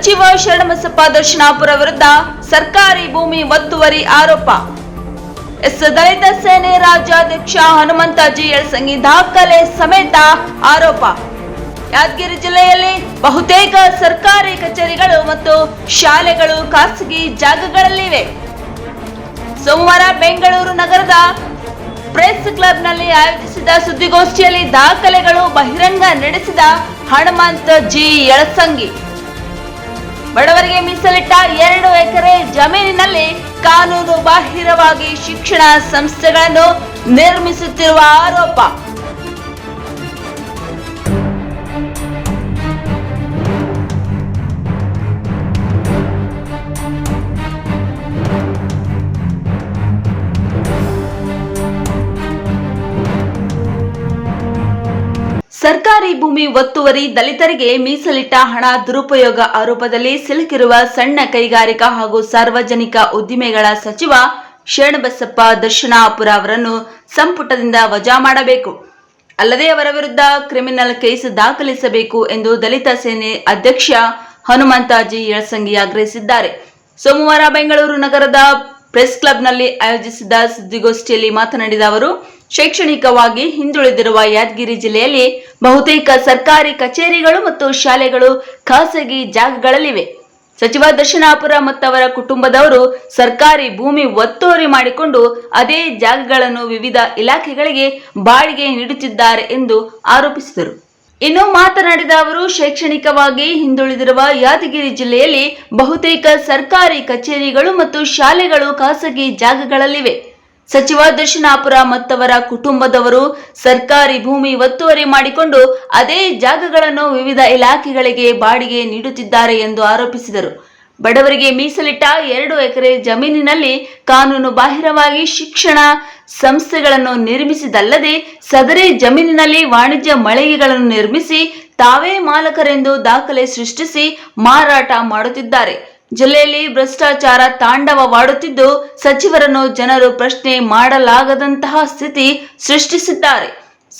ಸಚಿವ ಶರಣಬಸಪ್ಪ ದರ್ಶನಾಪುರ ವಿರುದ್ಧ ಸರ್ಕಾರಿ ಭೂಮಿ ಒತ್ತುವರಿ ಆರೋಪ. ದಲಿತ ಸೇನೆ ರಾಜ್ಯಾಧ್ಯಕ್ಷ ಹನುಮಂತ ಜಿ ಯಳಸಂಗಿ ದಾಖಲೆ ಸಮೇತ ಆರೋಪ. ಯಾದಗಿರಿ ಜಿಲ್ಲೆಯಲ್ಲಿ ಬಹುತೇಕ ಸರ್ಕಾರಿ ಕಚೇರಿಗಳು ಮತ್ತು ಶಾಲೆಗಳು ಖಾಸಗಿ ಜಾಗಗಳಲ್ಲಿವೆ. ಸೋಮವಾರ ಬೆಂಗಳೂರು ನಗರದ ಪ್ರೆಸ್ ಕ್ಲಬ್ನಲ್ಲಿ ಆಯೋಜಿಸಿದ ಸುದ್ದಿಗೋಷ್ಠಿಯಲ್ಲಿ ದಾಖಲೆಗಳು ಬಹಿರಂಗ ನಡೆಸಿದ ಹನುಮಂತ ಜಿ ಯಳಸಂಗಿ ಬಡವರಿಗೆ ಮೀಸಲಿಟ್ಟ 2 ಎಕರೆ ಜಮೀನಿನಲ್ಲಿ ಕಾನೂನು ಬಾಹಿರವಾಗಿ ಶಿಕ್ಷಣ ಸಂಸ್ಥೆಗಳನ್ನು ನಿರ್ಮಿಸುತ್ತಿರುವ ಆರೋಪ. ಸರ್ಕಾರಿ ಭೂಮಿ ಒತ್ತುವರಿ, ದಲಿತರಿಗೆ ಮೀಸಲಿಟ್ಟ ಹಣ ದುರುಪಯೋಗ ಆರೋಪದಲ್ಲಿ ಸಿಲುಕಿರುವ ಸಣ್ಣ ಕೈಗಾರಿಕಾ ಹಾಗೂ ಸಾರ್ವಜನಿಕ ಉದ್ದಿಮೆಗಳ ಸಚಿವ ಶರಣಬಸಪ್ಪ ದರ್ಶನಾಪುರ ಅವರನ್ನು ಸಂಪುಟದಿಂದ ವಜಾ ಮಾಡಬೇಕು, ಅಲ್ಲದೆ ಅವರ ವಿರುದ್ಧ ಕ್ರಿಮಿನಲ್ ಕೇಸ್ ದಾಖಲಿಸಬೇಕು ಎಂದು ದಲಿತ ಸೇನೆ ಅಧ್ಯಕ್ಷ ಹನುಮಂತ ಜಿ ಯಳಸಂಗಿ ಆಗ್ರಹಿಸಿದ್ದಾರೆ. ಸೋಮವಾರ ಬೆಂಗಳೂರು ನಗರದ ಪ್ರೆಸ್ ಕ್ಲಬ್ನಲ್ಲಿ ಆಯೋಜಿಸಿದ ಸುದ್ದಿಗೋಷ್ಠಿಯಲ್ಲಿ ಮಾತನಾಡಿದ ಅವರು, ಶೈಕ್ಷಣಿಕವಾಗಿ ಹಿಂದುಳಿದಿರುವ ಯಾದಗಿರಿ ಜಿಲ್ಲೆಯಲ್ಲಿ ಬಹುತೇಕ ಸರ್ಕಾರಿ ಕಚೇರಿಗಳು ಮತ್ತು ಶಾಲೆಗಳು ಖಾಸಗಿ ಜಾಗಗಳಲ್ಲಿವೆ. ಸಚಿವ ದರ್ಶನಾಪುರ ಮತ್ತು ಅವರ ಕುಟುಂಬದವರು ಸರ್ಕಾರಿ ಭೂಮಿ ಒತ್ತುವರಿ ಮಾಡಿಕೊಂಡು ಅದೇ ಜಾಗಗಳನ್ನು ವಿವಿಧ ಇಲಾಖೆಗಳಿಗೆ ಬಾಡಿಗೆ ನೀಡುತ್ತಿದ್ದಾರೆ ಎಂದು ಆರೋಪಿಸಿದರು. ಇನ್ನು ಮಾತನಾಡಿದ ಅವರು, ಶೈಕ್ಷಣಿಕವಾಗಿ ಹಿಂದುಳಿದಿರುವ ಯಾದಗಿರಿ ಜಿಲ್ಲೆಯಲ್ಲಿ ಬಹುತೇಕ ಸರ್ಕಾರಿ ಕಚೇರಿಗಳು ಮತ್ತು ಶಾಲೆಗಳು ಖಾಸಗಿ ಜಾಗಗಳಲ್ಲಿವೆ. ಸಚಿವ ದರ್ಶನಾಪುರ ಮತ್ತವರ ಕುಟುಂಬದವರು ಸರ್ಕಾರಿ ಭೂಮಿ ಒತ್ತುವರಿ ಮಾಡಿಕೊಂಡು ಅದೇ ಜಾಗಗಳನ್ನು ವಿವಿಧ ಇಲಾಖೆಗಳಿಗೆ ಬಾಡಿಗೆ ನೀಡುತ್ತಿದ್ದಾರೆ ಎಂದು ಆರೋಪಿಸಿದರು. ಬಡವರಿಗೆ ಮೀಸಲಿಟ್ಟ 2 ಎಕರೆ ಜಮೀನಿನಲ್ಲಿ ಕಾನೂನು ಬಾಹಿರವಾಗಿ ಶಿಕ್ಷಣ ಸಂಸ್ಥೆಗಳನ್ನು ನಿರ್ಮಿಸಿದಲ್ಲದೆ ಸದರಿ ಜಮೀನಿನಲ್ಲಿ ವಾಣಿಜ್ಯ ಮಳಿಗೆಗಳನ್ನು ನಿರ್ಮಿಸಿ ತಾವೇ ಮಾಲಕರೆಂದು ದಾಖಲೆ ಸೃಷ್ಟಿಸಿ ಮಾರಾಟ ಮಾಡುತ್ತಿದ್ದಾರೆ. ಜಿಲ್ಲೆಯಲ್ಲಿ ಭ್ರಷ್ಟಾಚಾರ ತಾಂಡವವಾಡುತ್ತಿದ್ದು ಸಚಿವರನ್ನು ಜನರು ಪ್ರಶ್ನೆ ಮಾಡಲಾಗದಂತಹ ಸ್ಥಿತಿ ಸೃಷ್ಟಿಸಿದ್ದಾರೆ.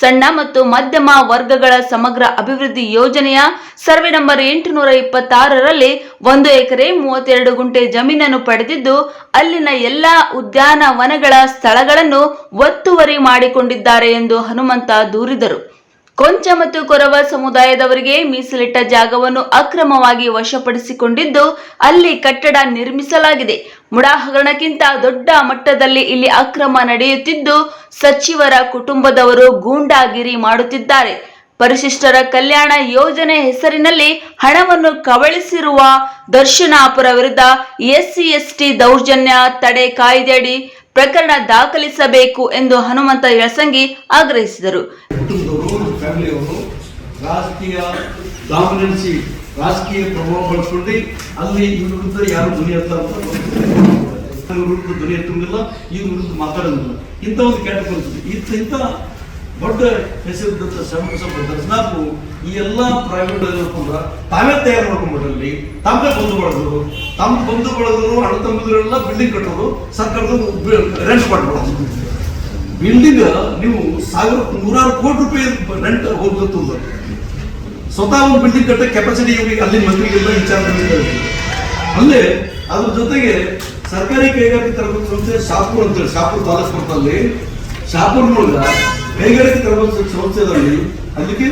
ಸಣ್ಣ ಮತ್ತು ಮಧ್ಯಮ ವರ್ಗಗಳ ಸಮಗ್ರ ಅಭಿವೃದ್ಧಿ ಯೋಜನೆಯ ಸರ್ವೆ ನಂಬರ್ 826ರಲ್ಲಿ 1 ಎಕರೆ 32 ಗುಂಟೆ ಜಮೀನನ್ನು ಪಡೆದಿದ್ದು ಅಲ್ಲಿನ ಎಲ್ಲಾ ಉದ್ಯಾನವನಗಳ ಸ್ಥಳಗಳನ್ನು ಒತ್ತುವರಿ ಮಾಡಿಕೊಂಡಿದ್ದಾರೆ ಎಂದು ಹನುಮಂತ ದೂರಿದರು. ಕೊಂಚ ಮತ್ತು ಕೊರವ ಸಮುದಾಯದವರಿಗೆ ಮೀಸಲಿಟ್ಟ ಜಾಗವನ್ನು ಅಕ್ರಮವಾಗಿ ವಶಪಡಿಸಿಕೊಂಡಿದ್ದು ಅಲ್ಲಿ ಕಟ್ಟಡ ನಿರ್ಮಿಸಲಾಗಿದೆ. ಮುಡಾ ಹಗರಣಕ್ಕಿಂತ ದೊಡ್ಡ ಮಟ್ಟದಲ್ಲಿ ಇಲ್ಲಿ ಅಕ್ರಮ ನಡೆಯುತ್ತಿದ್ದು ಸಚಿವರ ಕುಟುಂಬದವರು ಗೂಂಡಾಗಿರಿ ಮಾಡುತ್ತಿದ್ದಾರೆ. ಪರಿಶಿಷ್ಟರ ಕಲ್ಯಾಣ ಯೋಜನೆ ಹೆಸರಿನಲ್ಲಿ ಹಣವನ್ನು ಕಬಳಿಸಿರುವ ದರ್ಶನಾಪುರ ವಿರುದ್ಧ SC/ST ದೌರ್ಜನ್ಯ ತಡೆ ಕಾಯ್ದೆಯಡಿ ಪ್ರಕರಣ ದಾಖಲಿಸಬೇಕು ಎಂದು ಹನುಮಂತ ಯಳಸಂಗಿ ಆಗ್ರಹಿಸಿದರು. ರಾಜಕೀಯ ಡಾಮಿನೆನ್ಸಿ, ರಾಜಕೀಯ ಪ್ರಭಾವ ಬಳಸ್ಕೊಂಡು ಅಲ್ಲಿ ಇವ್ರ ವಿರುದ್ಧ ಯಾರು ಧ್ವನಿ ವಿರುದ್ಧ ಧ್ವನಿ ಎತ್ತುವುದಿಲ್ಲ, ಇವ್ರ ವಿರುದ್ಧ ಮಾತಾಡೋದಿಲ್ಲ. ಇಂಥ ಒಂದು ಕೆಟ್ಟ ಪರಿಸ್ಥಿತಿ, ಇಂಥ ದೊಡ್ಡ ಹೆಸರಿದ್ದಂಥ ಶರಣಬಸಪ್ಪ ದರ್ಶನಾಪುರ ಈ ಎಲ್ಲ ಪ್ರೈವೇಟ್ ಹೇಳ್ಕೊಂಡ್ರ ತಾವೇ ತಯಾರು ಮಾಡ್ಕೊಂಡ್ಬಿಟ್ರಲ್ಲಿ ತಮ್ಮೇ ಬಂಧು ಬಳಗರು ಅಣ್ಣ ತಮ್ಮದವರೆಲ್ಲ ಬಿಲ್ಡಿಂಗ್ ಕಟ್ಟೋದು, ಸರ್ಕಾರದ ರೆಂಟ್ ಕೊಟ್ಬಿಡೋದು. ಬಿಲ್ಡಿಂಗ್ ನೀವು ನೂರಾರು ಕೋಟಿ ರೂಪಾಯಿ ರೆಂಟ್ ಹೋಗ್ತದ. ಸ್ವತಃ ಒಂದು ಬಿಲ್ಡಿಂಗ್ ಕಟ್ಟ ಕೆಪಾಸಿಟಿ ಇವ್ರಿಗೆ ಅಲ್ಲಿ ಮಂತ್ರಿಗೆಲ್ಲ ವಿಚಾರ ಅಲ್ಲೇ. ಅದ್ರ ಜೊತೆಗೆ ಸರ್ಕಾರಿ ಕೈಗಾರಿಕೆ ತರಬೇತಿ ಸಂಸ್ಥೆ ಶಾಪುರ್ ಅಂತೇಳಿ, ಶಾಪುರ್ ತಾಲೂಕು ಬರ್ತಲ್ಲಿ, ಶಾಪುರ್ನೊಳಗ ಕೈಗಾರಿಕೆ ತರಬೇತಿ ಸಂಸ್ಥೆದಲ್ಲಿ ಅಲ್ಲಿಗೆ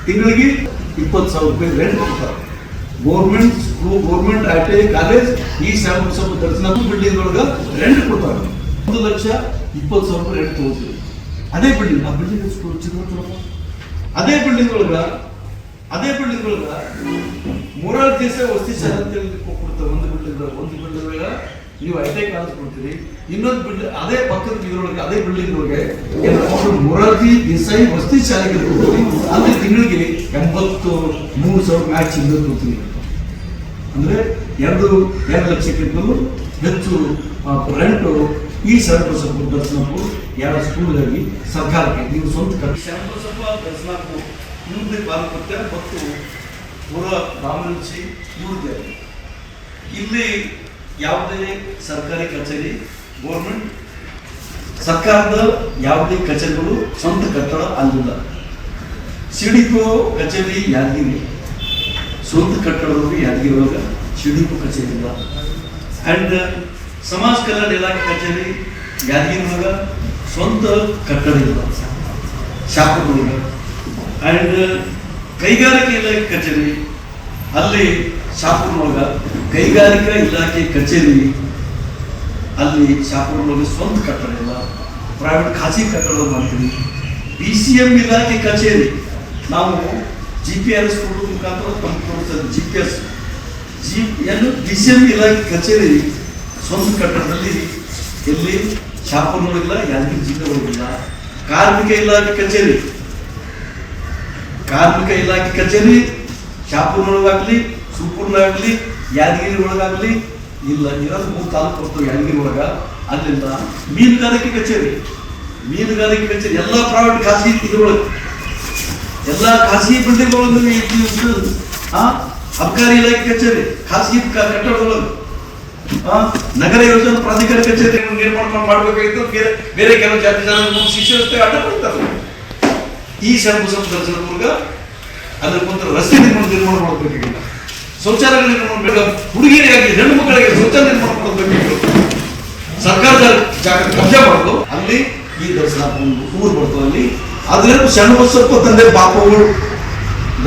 ತಿಂಗಳಿಗೆ 20,000 ರೂಪಾಯಿ ರೆಂಟ್ ಕೊಡ್ತಾರೆ. Government school, government ITI college ಈ ಶರಣಬಸಪ್ಪ ದರ್ಶನಾಪುರ ಬಿಲ್ಡಿಂಗ್ ಒಳಗ ರೆಂಟ್ ಕೊಡ್ತಾರೆ. 1,20,000 ರೂಪಾಯಿ ರೆಂಟ್ ತಗೋತೀವಿ. ಅದೇ ಬಿಲ್ಡಿಂಗ್, ಆ ಬಿಲ್ಡಿಂಗ್ ಅದೇ ಬಿಲ್ಡಿಂಗ್ ಒಳಗ ಮೂರಾರು ದಿವಸ ವಸತಿ ಶಾಲೆ ಅಂತ ಕೊಡ್ತಾರೆ. ಒಂದು ಬಿಲ್ಡಿಂಗ್ ನೀವು ITI ಕಾಲೇಜ್ ಕೊಡ್ತೀರಿ, ಇನ್ನೊಂದು ಬಿಲ್ಡಿಂಗ್ ಅದೇ ಪಕ್ಕದ ಇದ್ರೊಳಗೆ ಅದೇ ಬಿಲ್ಡಿಂಗ್ ಒಳಗೆ ಮೊರಾರ್ಜಿ ದೇಸಾಯಿ ವಸತಿ ಶಾಲೆಗೆ ಕೊಡ್ತೀವಿ. ಅಲ್ಲಿ ತಿಂಗಳಿಗೆ 83,000 ಮ್ಯಾಚ್ ಕೊಡ್ತೀವಿ. ಅಂದ್ರೆ 2 ಲಕ್ಷಕ್ಕಿಂತಲೂ ಹೆಚ್ಚು ರೆಂಟು ಈ ಶರಣಬಸಪ್ಪ ದರ್ಶನಾಪುರ 2 ಸ್ಕೂಲ್ಗಾಗಿ ಸರ್ಕಾರಕ್ಕೆ ನೀವು ಸ್ವಂತ ಶರಣಬಸಪ್ಪ ದರ್ಶನಾಪುರ ಮುಂದೆ ಪಾಲ್ಪತ್ಯ ಮತ್ತು ಪೂರ ಡಾಮಿನೆನ್ಸಿ ಇವ್ರದ್ದೇ. ಇಲ್ಲಿ ಯಾವುದೇ ಸರ್ಕಾರಿ ಕಚೇರಿ, ಗೌರ್ಮೆಂಟ್ ಸರ್ಕಾರದ ಯಾವುದೇ ಕಚೇರಿಗಳು ಸ್ವಂತ ಕಟ್ಟಡ ಅಲ್ಲಿಲ್ಲ. ಸಿಡಿಕೋ ಕಚೇರಿ ಯಾದಗಿರಿ ಸ್ವಂತ ಕಟ್ಟಡದವರು ಯಾದಗಿರಿ ಒಳಗೆ ಶಿಡಿಪು ಕಚೇರಿ ಇಲ್ಲ. ಆ್ಯಂಡ್ ಸಮಾಜ ಕಲ್ಯಾಣ ಇಲಾಖೆ ಕಚೇರಿ ಯಾದಗಿರಿ ಒಳಗೆ ಸ್ವಂತ ಕಟ್ಟಡ ಇಲ್ಲ ಶಾಪುರೊಳಗೆ. ಆ್ಯಂಡ್ ಕೈಗಾರಿಕೆ ಇಲಾಖೆ ಕಚೇರಿ ಅಲ್ಲಿ ಶಾಪುರೊಳಗೆ ಕೈಗಾರಿಕಾ ಇಲಾಖೆ ಕಚೇರಿ ಅಲ್ಲಿ ಶಾಪುರೊಳಗೆ ಸ್ವಂತ ಕಟ್ಟಡ ಇಲ್ಲ, ಪ್ರೈವೇಟ್ ಖಾಸಗಿ ಕಟ್ಟಡ ಮಾಡ್ತೀವಿ. BCM ಇಲಾಖೆ ಕಚೇರಿ ನಾವು GPS ಕೊಡೋದ್ರ ಮುಖಾಂತರ ತಮ್ಮ GPS BCM ಇಲಾಖೆ ಕಚೇರಿ ಸ್ವಂತ ಕಟ್ಟಡದಲ್ಲಿ ಎಲ್ಲಿ ಶಾಪುರೊಳಗಿಲ್ಲ, ಯಾದಗಿರಿ ಜಿಲ್ಲೆ ಒಳಗಿಲ್ಲ. ಕಾರ್ಮಿಕ ಇಲಾಖೆ ಕಚೇರಿ ಶಾಪುರೊಳಗಾಗ್ಲಿ, ಸುರ್ಪುರ್ನಾಗಲಿ, ಯಾದಗಿರಿ ಒಳಗಾಗ್ಲಿ ಇಲ್ಲ. ಇರೋದು 3 ತಾಲೂಕು ಬರ್ತವೆ ಯಾದಗಿರಿ ಒಳಗ. ಅಲ್ಲಿಂದ ಮೀನುಗಾರಿಕೆ ಕಚೇರಿ ಎಲ್ಲ ಪ್ರೈವೇಟ್ ಖಾಸಗಿ ಇದ್ರೊಳಗೆ, ಎಲ್ಲ ಖಾಸಗಿ ಬಿಲ್ಡಿಂಗ್ ಒಳಗೆ ಅಬಕಾರಿ ಇಲಾಖೆ ಕಚೇರಿ ಖಾಸಗಿ ಕಟ್ಟಡದೊಳಗೆ, ನಗರ ಯೋಜನಾ ಪ್ರಾಧಿಕಾರ ಕಚೇರಿ ನಿರ್ಮಾಣ ಮಾಡಬೇಕಾಗಿತ್ತು. ಬೇರೆ ಕೆಲವು ಜಾತಿ ಜನ ಶಿಕ್ಷಣ ಅಡ್ಡ ಪಡ್ತಾರೆ. ಈ ಶರಣಬಸಪ್ಪ ದರ್ಶನಪುರ್ಗ ಅದ್ರ ಕುಂತ ರಸ್ತೆ ನಿರ್ಮಾಣ ಮಾಡಬೇಕಾಗಿಲ್ಲ, ಶೌಚಾಲಯ ನಿರ್ಮಾಣ ಬೇಕು, ಹುಡುಗಿಯರಿಗಾಗಿ ಹೆಣ್ಣು ಮಕ್ಕಳಿಗೆ ಶೌಚಾಲಯ ನಿರ್ಮಾಣ ಮಾಡಬೇಕಾಗಿತ್ತು. ಸರ್ಕಾರದ ಜಾಗ ಕಬ್ಜಾ ಮಾಡೋದು ಅಲ್ಲಿ ಈ ದರ್ಶನಪುರ ಊರು ಬರ್ತದೆ. ಅಲ್ಲಿ ಅದ್ರ ಶರಣಬಸಪ್ಪ ತಂದೆ ಬಾಪಗಳು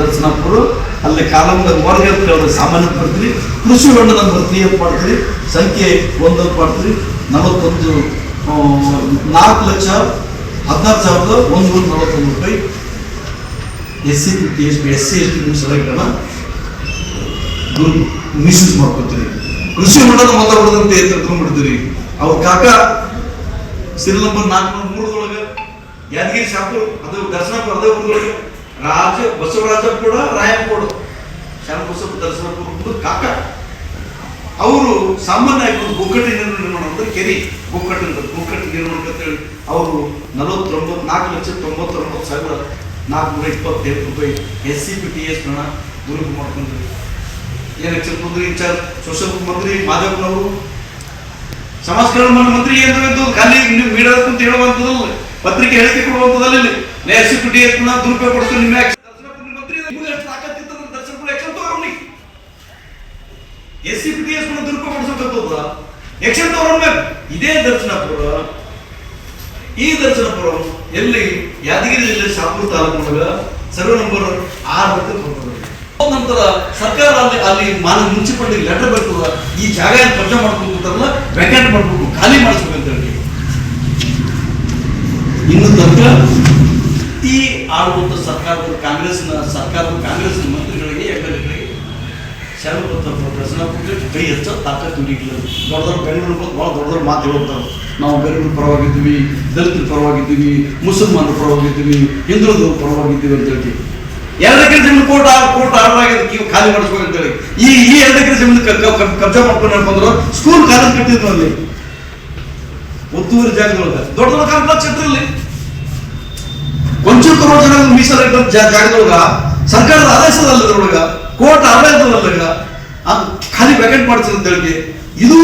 ದರ್ಶನಪುರ ಅಲ್ಲಿ ಕಾಲಂದ ಹೊರಗೆ ಸಾಮಾನ್ಯ ಬರ್ತೀರಿ. ಕೃಷಿ ಹೊಂಡ ನಂಬರ್ 3 ಅಂತ ಮಾಡ್ತೀರಿ, ಸಂಖ್ಯೆ 1 ಅಂತ ಮಾಡ್ತೀರಿ. 4,16,141 ರೂಪಾಯಿ SC ST ಮೀಸಲಾಗಿರೋಣ ಮಿಸ್ಯೂಸ್ ಮಾಡ್ಕೊತೀರಿ. ಕೃಷಿ ಹೊಂಡದ ಮಾತಾಡೋದಂತೆ ತಿಳ್ಕೊಂಡ್ಬಿಡ್ತೀರಿ. ಅವ್ರ ಕಾಕ ಸೀರಿಯಲ್ ನಂಬರ್ 403 ಯಾದಗಿರಿ ಶಾಪುರ ಅದು ದರ್ಶನಪುರ ಅದೇ ಊರೊಳಗೆ ಬಸವರಾಜಪುರ ರಾಯಪುರ ಶರಣಬಸಪ್ಪ ದರ್ಶನಪುರ ಕಾಕ ಅವರು ಸಾಮಾನ್ಯವಾಗಿ ಒಂದು ಗೋಕಟ್ಟು ನಿರ್ಮಾಣ ಅಂದ್ರೆ ಕೆರೆ ಗೋಕಟ್ಟು ನಿರ್ಮಾಣ ಅಂತೇಳಿ ಅವರು 4,99,427 ರೂಪಾಯಿ SCPTS ಹಣ ದುರುಪಯೋಗ ಮಾಡ್ಕೊಂಡ್ರು. ಏನಕ್ಕೆ ಮಂತ್ರಿ ಇನ್ಚಾರ್ಜ್ ಸೋಷಿಯಲ್ ಮಂತ್ರಿ ಮಾಧವನವರು ಸಮಾಜ ಕಲ್ಯಾಣ ಮಂತ್ರಿ ಏನು ಖಾಲಿ ನೀವು ಮೀಡಿಯಾದ ಕುಂತ ಹೇಳುವಂಥದ್ದಲ್ಲ, ಪತ್ರಿಕೆ ಹೇಳಿಕೆ ಕೊಡುವಂಥದ್ದಲ್ಲ. ಇಲ್ಲಿ SCPTS ದುರುಪಯೋಗ ಪಡಿಸ್ಕೊಂಡು ನಿಮ್ಮ ಮಂತ್ರಿ ತಾಕತ್ತಿತ್ತಂದ್ರೆ ದರ್ಶನಪುರ ಎಕ್ಷನ್ ತಗೋರಿ. SCPTS ದುರುಪಯೋಗ ಪಡಿಸೋದ ಎಕ್ಷನ್ ತಗೋರ. ಇದೇ ದರ್ಶನಪುರ ಈ ದರ್ಶನಪುರ ಎಲ್ಲಿ ಯಾದಗಿರಿ ಜಿಲ್ಲೆ ಶಾಪುರ ತಾಲೂಕಿನೊಳಗ ಸರ್ವೆ ನಂಬರ್ 6 ಅಂತ ಬರ್ತದೆ. ನಂತರ ಸರ್ಕಾರ ಅಲ್ಲಿ ಮುನ್ಸಿಪಾಲಿಟಿ ಲೆಟರ್ ಬರ್ತದ, ಈ ಜಾಗ ಕಬ್ಜಾ ಮಾಡ್ಕೊಂಡ್ಬಿಡ್ತಾರಲ್ಲ, ವೆಕೆಂಟ್ ಮಾಡ್ಬೇಕು, ಖಾಲಿ ಮಾಡಿಸ್ಬೇಕು ಅಂತ ಹೇಳಿ. ಇನ್ನು ತನಕ ಈ ಆಳುವಂತ ಕಾಂಗ್ರೆಸ್ ಮಂತ್ರಿಗಳಿಗೆ MLAಗಳಿಗೆ ಶರಣಬಸಪ್ಪ ದರ್ಶನಪುರಕ್ಕೆ ಕೈ ಹೆಚ್ಚ ತಾಕತ್ತು ಹಿಡಿಯಲಿಲ್ಲ. ದೊಡ್ಡ ಬೆಂಗಳೂರು ಭಾಳ ದೊಡ್ಡ ಮಾತು ಹೇಳ್ತಾರೆ. ನಾವು ಬೆಂಗಳೂರು ಪರವಾಗಿದ್ದೀವಿ, ದಲಿತರ ಪರವಾಗಿದ್ದೀವಿ, ಮುಸಲ್ಮಾನರ ಪರವಾಗಿದ್ದೀವಿ, ಹಿಂದುಳಿದರ ಪರವಾಗಿದ್ದೀವಿ ಅಂತ ಹೇಳ್ತೀವಿ. 2 ಎಕರೆ ಜಮೀನು ಕೋರ್ಟ್ ಆರ್ಡರ್ ಆಗಿದೆ ಖಾಲಿ ಮಾಡಿಸ್ಬೇಕು ಅಂತ ಹೇಳಿ. ಈ 2 ಎಕರೆ ಜಮೀನು ಕಬ್ಜಾ ಮಾಡ್ಕೊಂಡು ಹೇಳ್ಕೊಂಡ್ರು. ಸ್ಕೂಲ್ ಕಾಲೇಜ್ ಕಟ್ಟಿದ್ರು ಅಲ್ಲಿ ಒತ್ತುವರಿ ಜಾಗದೊಳಗ ದೊಡ್ಡ ಕಾಂಪ್ಲೆಕ್ಸ್ ಇಟ್ಟಿರಲಿ. ಕೊಂಚ ಕರೋಡ ಜನ ಮೀಸಲಾದ ಜಾಗದೊಳಗ ಸರ್ಕಾರದ ಆದೇಶದಲ್ಲದ್ರೊಳಗ ಕೋರ್ಟ್ ಆಡಳಿತದಲ್ಲ ಖಾಲಿ ವೆಕೆಂಟ್ ಮಾಡಿಸಿದ ಅಂತ ಹೇಳಿ ಇದು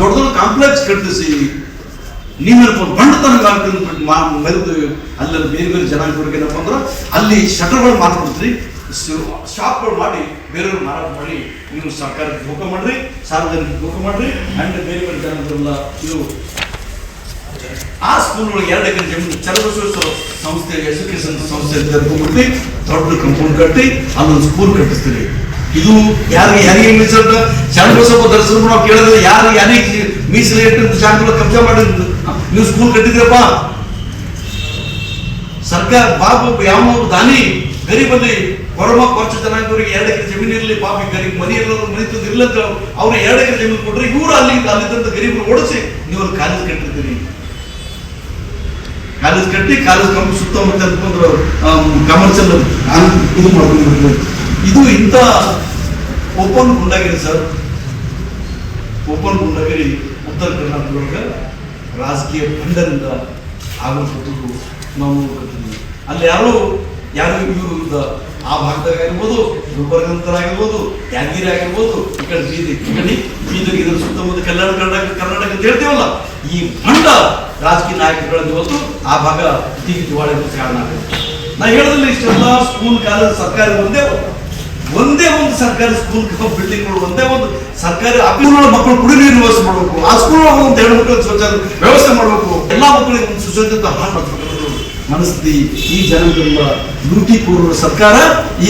ದೊಡ್ಡ ಕಾಂಪ್ಲೆಕ್ಸ್ ಕಟ್ಟಿಸಿ ನೀವೇನಪ್ಪ ಬಂಡತನ ಮೆರೆದು ಅಲ್ಲೆಲ್ಲ ಬೇರೆ ಜನಾಂಗದವ್ರಿಗೆ ಏನಪ್ಪ ಅಂದ್ರೆ ಅಲ್ಲಿ ಶಟರ್ಗಳು ಮಾರ್ಕೊಡ್ತೀರಿ, ಶಾಪ್ಗಳು ಮಾಡಿ ಬೇರೆಯವ್ರು ಮಾರಾಟ ಮಾಡಿ ನೀವು ಸರ್ಕಾರಕ್ಕೆ ಧೋಕ ಮಾಡ್ರಿ, ಸಾರ್ವಜನಿಕ ಧೋಕ ಮಾಡ್ರಿ. ಅಂಡ್ ಬೇರೆ ಜನಾಂಗದವರೆಲ್ಲ ಇದು ಆ ಸ್ಕೂಲ್ ಒಳಗೆ 2 ಎಕರೆ ಜಮೀನು ಚನ್ನಬಸವೇಶ್ವರ ಸಂಸ್ಥೆ ಎಜುಕೇಶನ್ ಸಂಸ್ಥೆ ತೆರೆದುಬಿಟ್ಟು ದೊಡ್ಡ ಕಂಪೌಂಡ್ ಕಟ್ಟಿ ಅಲ್ಲೊಂದು ಸ್ಕೂಲ್ ಕಟ್ಟಿಸ್ತೀರಿ. ಇದು ಯಾರಿಗೆ ಮೀಸಲು ಶರಣಬಸಪ್ಪ ದರ್ಶನ ನಾವು ಕೇಳಿದ್ರೆ ಯಾರಿಗೆ ಮೀಸಲು ಇಟ್ಟಂತ ಜಾಗಗಳು ಕಬ್ಜಾ ಮಾಡಿದ್ದು ನೀವು ಸ್ಕೂಲ್ ಕಟ್ಟಿದ್ರಪ್ಪ. ಸರ್ಕಾರ ಬಾಬು ಯಾವ ದಾನಿ ಗರೀಬಲ್ಲಿ ಕೊರಚ ಜನಾಂಗದವರಿಗೆ 2 ಎಕರೆ ಜಮೀನು ಇರಲಿ, ಪಾಪಿ ಗರೀಬ್ ಮನೆ ಎಲ್ಲರೂ ಮನಿತದ್ದು ಇರ್ಲಂತ ಅವ್ರು 2 ಎಕರೆ ಜಮೀನು ಕೊಟ್ರೆ ಇವರು ಅಲ್ಲಿದ್ದಂತ ಗರೀಬರು ಓಡಿಸಿ ನೀವು ಅಲ್ಲಿ ಕಾಲೇಜ್ ಕಟ್ಟಿರ್ತೀರಿ. ಕಾಲೇಜ್ ಕಟ್ಟಿ ಕಾಲೇಜ್ ಸುತ್ತಮುತ್ತ ಅಂತಂದ್ರೆ ಕಮರ್ಷಿಯಲ್ ಇದು ಮಾಡ್ಕೊಂಡು ಇದು ಇಂಥ ಓಪನ್ ಗುಂಡಾಗಿರಿ ಸರ್. ಓಪನ್ ಗುಂಡಾಗಿರಿ ಉತ್ತರ ಕರ್ನಾಟಕದೊಳಗೆ ರಾಜಕೀಯ ಫಂಡರಿಂದ ಆಗಲ್ಪಟ್ಟದ್ದು ನಾವು ನೋಡ್ಕೊತೀವಿ. ಅಲ್ಲಿ ಯಾರು ಇವರು ಆ ಭಾಗದಾಗ ಆಗಿರ್ಬೋದು, ಗುಲ್ಬರ್ಗ ಆಗಿರ್ಬೋದು, ಯಾದಗಿರಿ ಆಗಿರ್ಬೋದು, ಈ ಕಡೆ ಬೀದರ್ ಇದ್ರ ಸುತ್ತಮುತ್ತ ಕರ್ನಾಟಕ ಅಂತ ಹೇಳ್ತೀವಲ್ಲ, ಈ ಫಂಡ ರಾಜಕೀಯ ನಾಯಕರುಗಳನ್ನು ಇವತ್ತು ಆ ಭಾಗ ದಿವಾಳಿ ಕಾರಣ ಆಗುತ್ತೆ. ನಾ ಹೇಳೋದಿಲ್ಲ ಇಷ್ಟೆಲ್ಲ ಸ್ಕೂಲ್ ಕಾಲೇಜ್ ಸರ್ಕಾರ ಬಂದೇವು ಒಂದೇ ಒಂದು ಸರ್ಕಾರಿ ಸ್ಕೂಲ್ ಬಿಲ್ಡಿಂಗ್ಗಳು, ಒಂದೇ ಒಂದು ಸರ್ಕಾರಿ ಆಫೀಸ್ಗಳ ಮಕ್ಕಳು ಕುಡಿ ನೀರು ವ್ಯವಸ್ಥೆ ಮಾಡಬೇಕು, ಆ ಸ್ಕೂಲ್ ಒಂದು ಹೆಣ್ಮಕ್ಳಿಗೆ ಶೌಚಾಲಯ ವ್ಯವಸ್ಥೆ ಮಾಡಬೇಕು, ಎಲ್ಲಾ ಮಕ್ಕಳಿಗೆ ಒಂದು ಸುಸಜ್ಜಿತ ಆಹಾರ ಮನಸ್ಥಿತಿ ಈ ಜನಾಂಗದ ಲೂಟಿಕೋರರ ಸರ್ಕಾರ ಈ